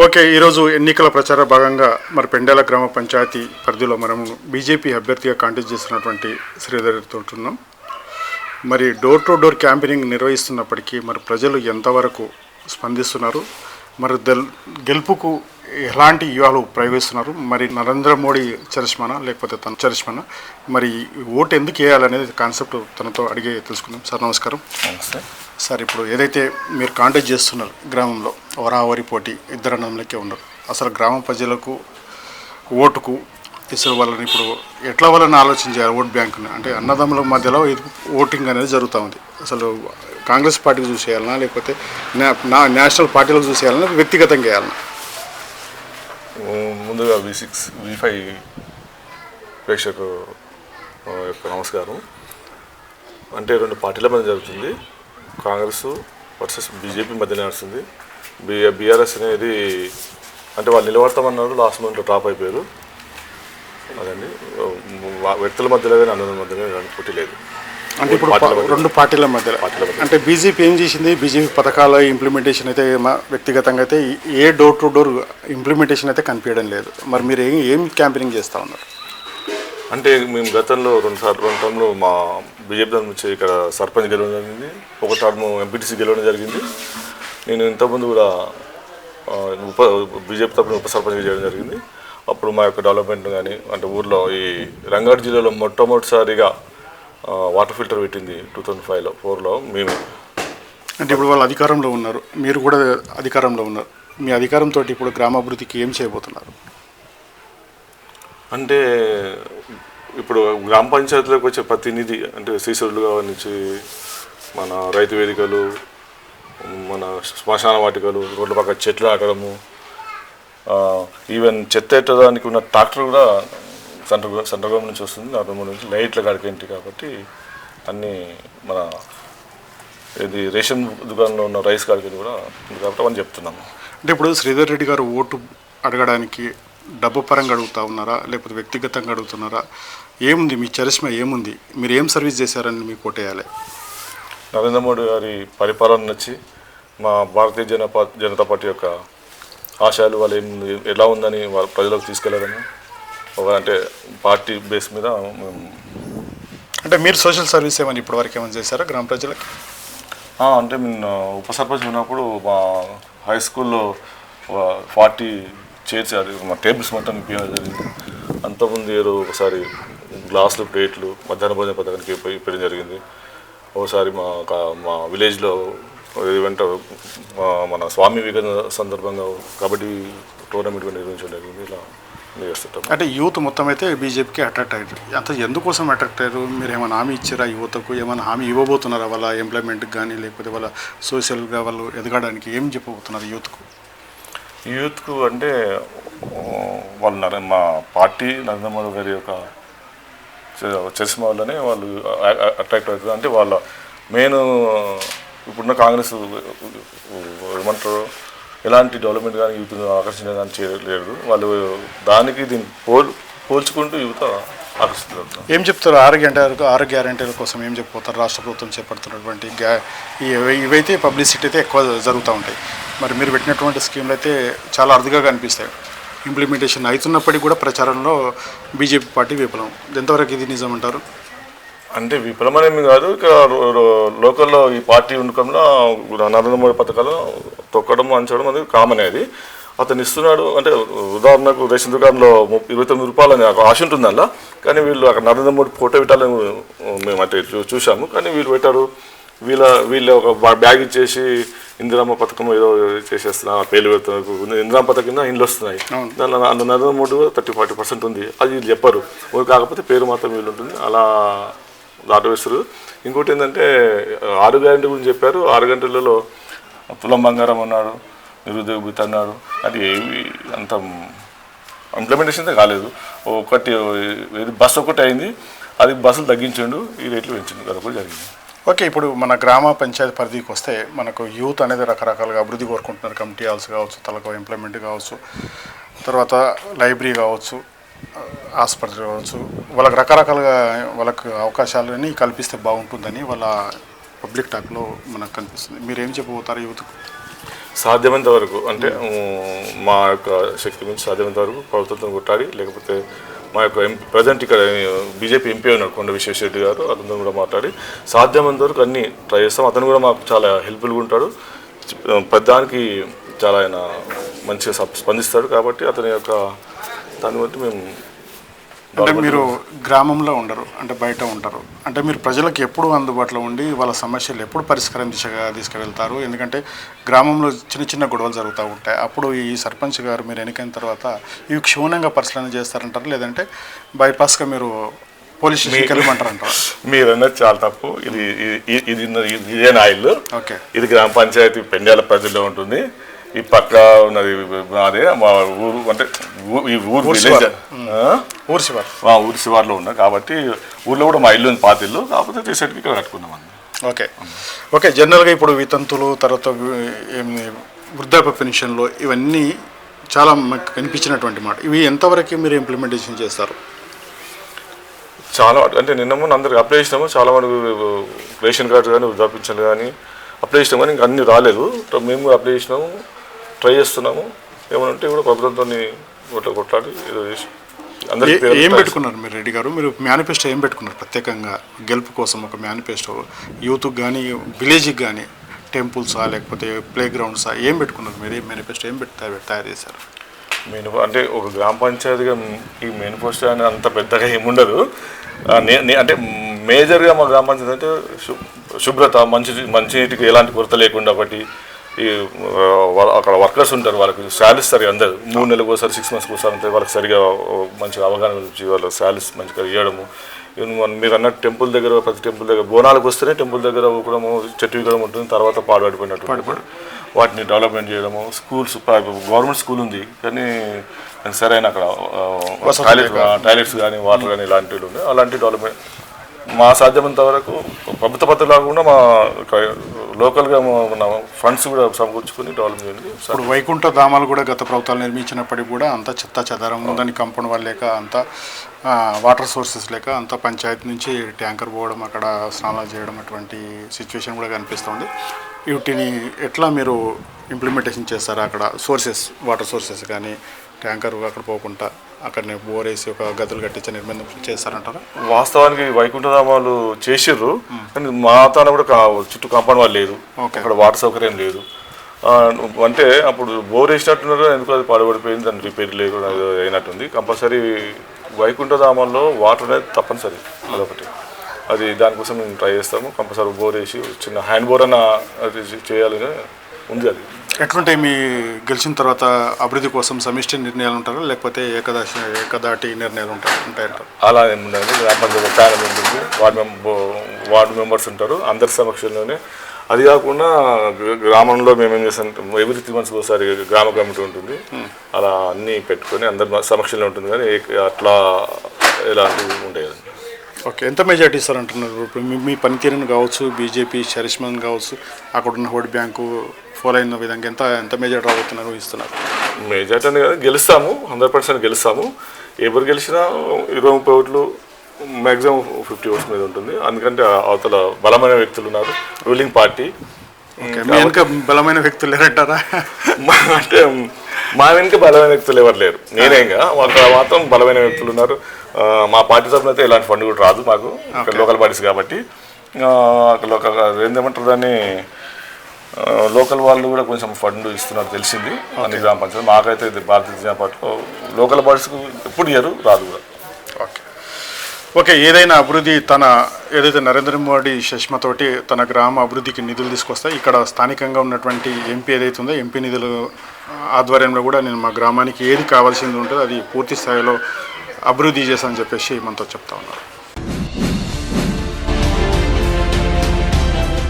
Okay, ఈరోజు ఎన్నికల ప్రచార భాగంగా మరి పెండెల గ్రామ పంచాయతీ పరిధిలో మనము బీజేపీ అభ్యర్థిగా కాంటెస్ట్ చేస్తున్నటువంటి శ్రీధర్తో ఉంటున్నాం. మరి డోర్ టు డోర్ క్యాంపెయినింగ్ నిర్వహిస్తున్నప్పటికీ మరి ప్రజలు ఎంతవరకు స్పందిస్తున్నారు, మరి గెలుపుకు ఎలాంటి వ్యూహాలు ప్రయోగిస్తున్నారు, మరి నరేంద్ర మోడీ చరిష్మానా లేకపోతే తన చరిష్మానా, మరి ఓటు ఎందుకు వేయాలనేది కాన్సెప్ట్ తనతో అడిగే తెలుసుకుందాం. సార్ నమస్కారం. నమస్తే సార్, ఇప్పుడు ఏదైతే మీరు కాంటాక్ట్ చేస్తున్నారు గ్రామంలో వరావరి పోటీ ఇద్దరు అన్నదమ్ములకే ఉన్నారు, అసలు గ్రామ ప్రజలకు ఓటుకు ఇసులు వాళ్ళని ఇప్పుడు ఎట్లా వాళ్ళని ఆలోచించారు ఓట్ బ్యాంకుని, అంటే అన్నదమ్ముల మధ్యలో ఓటింగ్ అనేది జరుగుతూ ఉంది. అసలు కాంగ్రెస్ పార్టీకి చూసేయాలన్నా లేకపోతే నేషనల్ పార్టీలకు చూసేయాలన్నా వ్యక్తిగతంగా వేయాలన్నా? ముందుగా V6 V5 ప్రేక్షకు యొక్క నమస్కారం. అంటే రెండు పార్టీల మధ్య జరుగుతుంది, కాంగ్రెస్ వర్సెస్ బీజేపీ మధ్య నడుస్తుంది. బీఆర్ఎస్ అనేది అంటే వాళ్ళు నిలబడతామన్నారు, లాస్ట్ మంత్లో డ్రాప్ అయిపోయారు. అదండి, వ్యక్తుల మధ్యలో కానీ అన్నల మధ్యలో కానీ పోటీ లేదు. అంటే ఇప్పుడు రెండు పార్టీల మధ్యలో అంటే బీజేపీ ఏం చేసింది, బీజేపీ పథకాల ఇంప్లిమెంటేషన్ అయితే వ్యక్తిగతంగా అయితే ఏ డోర్ టు డోర్ ఇంప్లిమెంటేషన్ అయితే కనిపించడం లేదు. మరి మీరు ఏం క్యాంపెయినింగ్ చేస్తూ ఉన్నారు? అంటే మేము గతంలో రెండు టర్మ్లో మా బీజేపీ దాని నుంచి ఇక్కడ సర్పంచ్ గెలవడం జరిగింది, ఒక టర్మ్ ఎంపీటీసీ గెలవడం జరిగింది. నేను ఇంతకుముందు కూడా బీజేపీ తరఫున ఉప సర్పంచ్గా చేయడం జరిగింది. అప్పుడు మా యొక్క డెవలప్మెంట్ కానీ అంటే ఊర్లో ఈ రంగారెడ్డి జిల్లాలో మొట్టమొదటిసారిగా వాటర్ ఫిల్టర్ పెట్టింది 2005-4లో మేము. అంటే ఇప్పుడు వాళ్ళు అధికారంలో ఉన్నారు, మీరు కూడా అధికారంలో ఉన్నారు. మీ అధికారంతో ఇప్పుడు గ్రామాభివృద్ధికి ఏం చేయబోతున్నారు? అంటే ఇప్పుడు గ్రామ పంచాయతీలోకి వచ్చే ప్రతినిధి అంటే శ్రీశైలుగా నుంచి మన రైతు వేదికలు, మన శ్మశాన వాటికలు, రోడ్ల పక్క చెట్లు నాటడము, ఈవెన్ చెత్త ఎట్టడానికి ఉన్న ట్రాక్టర్ కూడా సెంట్రల్ గవర్నమెంట్ నుంచి వస్తుంది. 43 నుంచి లైట్ల కాడికేంటి కాబట్టి అన్నీ మన ఇది రేషన్ దుకాణంలో ఉన్న రైస్ కాడికి కూడా ఉంది కాబట్టి అని చెప్తున్నాము. అంటే ఇప్పుడు శ్రీధర్ రెడ్డి గారు ఓటు అడగడానికి డబ్బు పరంగా అడుగుతూ ఉన్నారా లేకపోతే వ్యక్తిగతంగా అడుగుతున్నారా? ఏముంది మీ చరిష్మా, ఏముంది, మీరు ఏం సర్వీస్ చేశారని మీకు ఓటేయాలి? నరేంద్ర మోడీ గారి పరిపాలన నచ్చి మా భారతీయ జనతా పార్టీ యొక్క ఆశయాలు వాళ్ళు ఎలా ఉందని వాళ్ళ ప్రజలకు తీసుకెళ్లారని అంటే పార్టీ బేస్ మీద మేము. అంటే మీరు సోషల్ సర్వీస్ ఏమని ఇప్పటివరకు ఏమైనా చేశారా గ్రామ ప్రజలకి? అంటే నేను ఉప సర్పంచ్ ఉన్నప్పుడు మా హై స్కూల్లో 40 చైర్స్ మా టేబుల్స్ మొత్తం ఇప్పించడం జరిగింది. అంతకుముందు ఏదో ఒకసారి గ్లాసులు, ప్లేట్లు మధ్యాహ్న భోజన పథకానికి ఇప్పడం జరిగింది. ఒకసారి మా విలేజ్లో ఈవెంట్ మన స్వామి వివేకానంద సందర్భంగా కబడ్డీ టోర్నమెంట్ నిర్వహించడం జరిగింది. ఇలా చేస్తుంటాం. అంటే యూత్ మొత్తం అయితే బీజేపీకి అట్రాక్ట్ అయ్యారు. అంత ఎందుకోసం అట్రాక్ట్ అయ్యారు? మీరు ఏమైనా హామీ ఇచ్చారా యువతకు? ఏమైనా హామీ ఇవ్వబోతున్నారా వాళ్ళ ఎంప్లాయ్మెంట్కి కానీ లేకపోతే వాళ్ళ సోషల్గా వాళ్ళు ఎదగడానికి ఏం చెప్పబోతున్నారు యూత్కు? యూత్కు అంటే వాళ్ళు మా పార్టీ నరేంద్ర మోడీ గారి యొక్క చరిష్మా వల్లనే వాళ్ళు అట్రాక్ట్ అవుతుంది. అంటే వాళ్ళ మెయిన్ ఇప్పుడున్న కాంగ్రెస్ ఏమంటారు, ఎలాంటి డెవలప్మెంట్ కానీ యూత్ ఆకర్షణ కానీ చేయలేదు. వాళ్ళు దానికి దీన్ని పోల్చుకుంటూ యువత ఆకర్షితున్నారు. ఏం చెప్తారు? 6 గ్యారెంటీల కోసం ఏం చెప్పిపోతారు? రాష్ట్ర ప్రభుత్వం చేపడుతున్నటువంటి ఇవైతే పబ్లిసిటీ అయితే ఎక్కువ జరుగుతూ ఉంటాయి. మరి మీరు పెట్టినటువంటి స్కీమ్లు అయితే చాలా అరుదుగా కనిపిస్తాయి. ఇంప్లిమెంటేషన్ అవుతున్నప్పటికీ కూడా ప్రచారంలో బీజేపీ పార్టీ విఫలం. ఎంతవరకు ఇది నిజం అంటారు? అంటే విఫలమనేమి కాదు, ఇక లోకల్లో ఈ పార్టీ ఉండకంలో నరేంద్ర మోడీ పథకాలు తొక్కడం అంచడం అనేది కామన్. అది అతను ఇస్తున్నాడు. అంటే ఉదాహరణకు రేషన్ దుకాణంలో 29 రూపాయలు అని ఆశ ఉంటుంది అలా, కానీ వీళ్ళు అక్కడ నరేంద్ర మోడీ ఫోటో పెట్టాలని మేము అంటే చూసాము. కానీ వీళ్ళు పెట్టారు, వీళ్ళు ఒక బ్యాగ్ ఇచ్చేసి ఇందిరామ్మ పథకం ఏదో చేసేస్తున్నారు, పేర్లు పెడుతున్నారు. ఇందిరామ్మ పథకం కింద ఇండ్లు వస్తున్నాయి, దానిలో నరేంద్ర మోడీ 30-40% ఉంది. అది వీళ్ళు చెప్పరు, కాకపోతే పేరు మాత్రం వీళ్ళు ఉంటుంది. అలా దాటవేస్తారు. ఇంకోటి ఏంటంటే 6 గ్యారెంటీ గురించి చెప్పారు. 6 గంటలలో తులం బంగారం అన్నాడు, నిరుద్యోగ భృతి అన్నాడు. అది ఏవి అంత ఇంప్లిమెంటేషన్ అయితే కాలేదు. ఒకటి బస్సు ఒకటి అయింది, అది బస్సులు తగ్గించండు, ఈ రేట్లు పెంచండు, అది కూడా జరిగింది. ఓకే, ఇప్పుడు మన గ్రామ పంచాయతీ పరిధికి వస్తే మనకు యూత్ అనేది రకరకాలుగా అభివృద్ధి కోరుకుంటున్నారు. కమిటీ హాల్స్ కావచ్చు, తలకు ఇంప్లిమెంట్ కావచ్చు, తర్వాత లైబ్రరీ కావచ్చు, ఆసుపత్రి కావచ్చు, వాళ్ళకి రకరకాలుగా వాళ్ళకు అవకాశాలని కల్పిస్తే బాగుంటుందని వాళ్ళ పబ్లిక్ టాక్లో మనకు కనిపిస్తుంది. మీరు ఏం చెప్పబోతారు యూత్కు? సాధ్యమైనంత వరకు అంటే మా యొక్క శక్తి మించి సాధ్యమైనంత వరకు ప్రభుత్వంతో కొట్టాడి, లేకపోతే మా యొక్క ప్రజెంట్ ఇక్కడ బీజేపీ ఎంపీ ఉన్నాడు కొండ విశ్వేశ్వరరెడ్డి గారు, అతనితో కూడా మాట్లాడి సాధ్యమైనంత వరకు అన్నీ ట్రై చేస్తాం. అతను కూడా మాకు చాలా హెల్ప్ఫుల్గా ఉంటాడు, పెద్దానికి చాలా ఆయన మంచిగా స్పందిస్తాడు. కాబట్టి అతని యొక్క దాన్ని బట్టి మేము అంటే మీరు గ్రామంలో ఉండరు, అంటే బయట ఉంటారు, అంటే మీరు ప్రజలకు ఎప్పుడు అందుబాటులో ఉండి వాళ్ళ సమస్యలు ఎప్పుడు పరిష్కారం దిశగా తీసుకువెళ్తారు? ఎందుకంటే గ్రామంలో చిన్న చిన్న గొడవలు జరుగుతూ ఉంటాయి. అప్పుడు ఈ సర్పంచ్ గారు మీరు ఎన్నికైన తర్వాత ఇవి క్షుణ్ణంగా పరిశీలన చేస్తారంటారు, లేదంటే బైపాస్గా మీరు పోలీస్ స్టేషన్కి వెళ్ళమంటారంటారు? మీరు అన్నది చాలా తప్పు. ఇది ఇది ఇదే నా ఇల్లు. ఓకే, ఇది గ్రామ పంచాయతీ పెండ్యాల పరిధిలో ఉంటుంది. ఈ పక్క ఉన్నది అదే మా ఊరు, అంటే ఈ ఊరు విలేజ్ ఊరి శివార్లో ఉన్నా కాబట్టి ఊర్లో కూడా మా ఇల్లు ఉంది, పాత ఇల్లు. కాకపోతే రీసెంట్గా ఇక్కడ కట్టుకున్నాం అండి. Okay okay. జనరల్గా ఇప్పుడు వితంతులు, తర్వాత వృద్ధాప్య పెన్షన్లు ఇవన్నీ చాలా మాకు కనిపించినటువంటి మాట. ఇవి ఎంతవరకు మీరు ఇంప్లిమెంటేషన్ చేస్తారు? చాలా అంటే నిన్న మొన్న అందరికి అప్లై చేసినాము. చాలా వరకు రేషన్ కార్డు కానీ వృద్ధాప్య పెన్షన్లు కానీ అప్లై చేసినాము, కానీ ఇంకా అన్నీ రాలేదు. మేము కూడా అప్లై చేసినాము, ట్రై చేస్తున్నాము. ఏమనంటే కూడా ప్రభుత్వంతో కొట్లాడి ఏదో చేసి ఏం పెట్టుకున్నారు మీరు రెడ్డి గారు? మీరు మేనిఫెస్టో ఏం పెట్టుకున్నారు ప్రత్యేకంగా గెలుపు కోసం? ఒక మేనిఫెస్టో యూత్కి కానీ విలేజ్కి కానీ టెంపుల్సా లేకపోతే ప్లే గ్రౌండ్సా ఏం పెట్టుకున్నారు మీరు? ఏం మేనిఫెస్టో ఏం తయారు చేశారు? అంటే ఒక గ్రామ పంచాయతీగా ఈ మేనిఫెస్టో అని అంత పెద్దగా ఏముండదు. అంటే మేజర్గా మా గ్రామ పంచాయతీ అంటే శుభ్రత, మంచినీటికి ఎలాంటి కొరత లేకుండా ఒకటి. ఈ అక్కడ వర్కర్స్ ఉంటారు, వాళ్ళకి శాలరీస్ సరిగా అందరు 3 నెలలకు ఒకసారి 6 మంత్స్కి ఒకసారి అంతే, వాళ్ళకి సరిగా మంచిగా అవగాహన వచ్చి వాళ్ళకి శాలరీస్ మంచిగా ఇవ్వడము. మీరు అన్నట్టు టెంపుల్ దగ్గర, ప్రతి టెంపుల్ దగ్గర బోనాలకు వస్తేనే టెంపుల్ దగ్గర ఒకడము చెట్టు విగ్గడం ఉంటుంది, తర్వాత పాడుపడిపోయినట్టు వాటిని డెవలప్మెంట్ చేయడము. స్కూల్స్, గవర్నమెంట్ స్కూల్ ఉంది కానీ సరైన అక్కడ టాయిలెట్స్ కానీ వాటర్ కానీ ఇలాంటివి ఉన్నాయి. అలాంటి డెవలప్మెంట్ మా సాధ్యమైనంత వరకు ప్రభుత్వ పద్ధతి కాకుండా మా లోకల్గా మన ఫండ్స్ కూడా సమకూర్చుకొని డెవలప్ చేయండి. ఇప్పుడు వైకుంఠ ధామాలు కూడా గత ప్రభుత్వాలు నిర్మించినప్పటికీ కూడా అంత చెత్త చెదారం ఉందని, కంపౌండ్ వాళ్ళు లేక, అంత వాటర్ సోర్సెస్ లేక, అంత పంచాయతీ నుంచి ట్యాంకర్ పోవడం, అక్కడ స్నానాలు చేయడం, అటువంటి సిచ్యువేషన్ కూడా కనిపిస్తుంది. వీటిని ఎట్లా మీరు ఇంప్లిమెంటేషన్ చేస్తారా? అక్కడ సోర్సెస్, వాటర్ సోర్సెస్ కానీ ట్యాంకర్ అక్కడ పోకుండా అక్కడనే బోర్ వేసి ఒక గదులు కట్టించి నిర్బంధం చేస్తారంటారా? వాస్తవానికి వైకుంఠధామాలు చేసిర్రు, కానీ మా తాన కూడా చుట్టూ కాంపౌండ్ వాళ్ళు లేదు, అక్కడ వాటర్ సౌకర్యం లేదు. అంటే అప్పుడు బోర్ వేసినట్టున్నారు, ఎందుకు అది పాడుపడిపోయింది, దాని రిపేర్ లేకుండా అయినట్టుంది. కంపల్సరీ వైకుంఠధామాల్లో వాటర్ అనేది తప్పనిసరి, అదొకటి. అది దానికోసం మేము ట్రై చేస్తాము. కంపల్సరీ బోర్ వేసి చిన్న హ్యాండ్ బోర్ అన్న అది చేయాలని ఉంది. అది ఎట్లుంటాయి మీ గెలిచిన తర్వాత అభివృద్ధి కోసం సమిష్టి నిర్ణయాలు ఉంటారా, లేకపోతే ఏకదాటి నిర్ణయాలు ఉంటాయంటారు? అలా ఏముండదు. గ్రామ పంచాయతీ ప్యానల్ ఉంటుంది, వార్డు మెంబర్స్ ఉంటారు, అందరి సమక్షంలోనే. అది కాకుండా గ్రామంలో మేమేం చేస్తాం, ఎవ్రీ 3 months ఒకసారి గ్రామ కమిటీ ఉంటుంది, అలా అన్నీ పెట్టుకొని అందరి సమక్షంలో ఉంటుంది. కానీ అట్లా ఎలాంటివి ఉంటాయి. ఓకే, ఎంత మెజార్టీ ఇస్తారంటున్నారు? ఇప్పుడు మీ పనితీరుని కావచ్చు, బీజేపీ చరిష్మాన్ కావచ్చు, అక్కడున్న ఓటు బ్యాంకు ఫాలో అయిన విధంగా ఎంత మెజార్టీ రాబోతున్నారు ఇస్తున్నారు? మెజార్టీ అనేది కదా, గెలుస్తాము, 100% గెలుస్తాము. ఎవరు గెలిచినా 20-30 ఓట్లు, మ్యాక్సిమం 50 ఓట్స్ మీద ఉంటుంది. అందుకంటే అవతల బలమైన వ్యక్తులు ఉన్నారు, రూలింగ్ పార్టీ. వెనుక బలమైన వ్యక్తులు లేరంటారా? అంటే మా వెనుక బలమైన వ్యక్తులు ఎవరు లేరు, నేనేగా మాత్రం బలమైన వ్యక్తులు ఉన్నారు. మా పార్టీ తరఫున అయితే ఎలాంటి ఫండ్ కూడా రాదు మాకు, ఇక్కడ లోకల్ పార్టీస్ కాబట్టి. అక్కడ ఏందేమంటారు దాన్ని, లోకల్ వాళ్ళు కూడా కొంచెం ఫండ్ ఇస్తున్నారు తెలిసింది అన్ని గ్రామ పంచాయతీ. మాకైతే భారతీయ జనతా పార్టీలో లోకల్ పార్టీస్కు ఎప్పుడు ఇయ్యరు, రాదు కూడా. Okay okay. ఏదైనా అభివృద్ధి ఏదైతే నరేంద్ర మోడీ చష్మతోటి తన గ్రామ అభివృద్ధికి నిధులు తీసుకొస్తాయి, ఇక్కడ స్థానికంగా ఉన్నటువంటి ఎంపీ ఏదైతే ఉందో ఎంపీ నిధులు ఆధ్వర్యంలో కూడా నేను మా గ్రామానికి ఏది కావాల్సింది ఉంటుందో అది పూర్తి స్థాయిలో అభివృద్ధి చేశానని చెప్పేసి మనతో చెప్తా ఉన్నారు.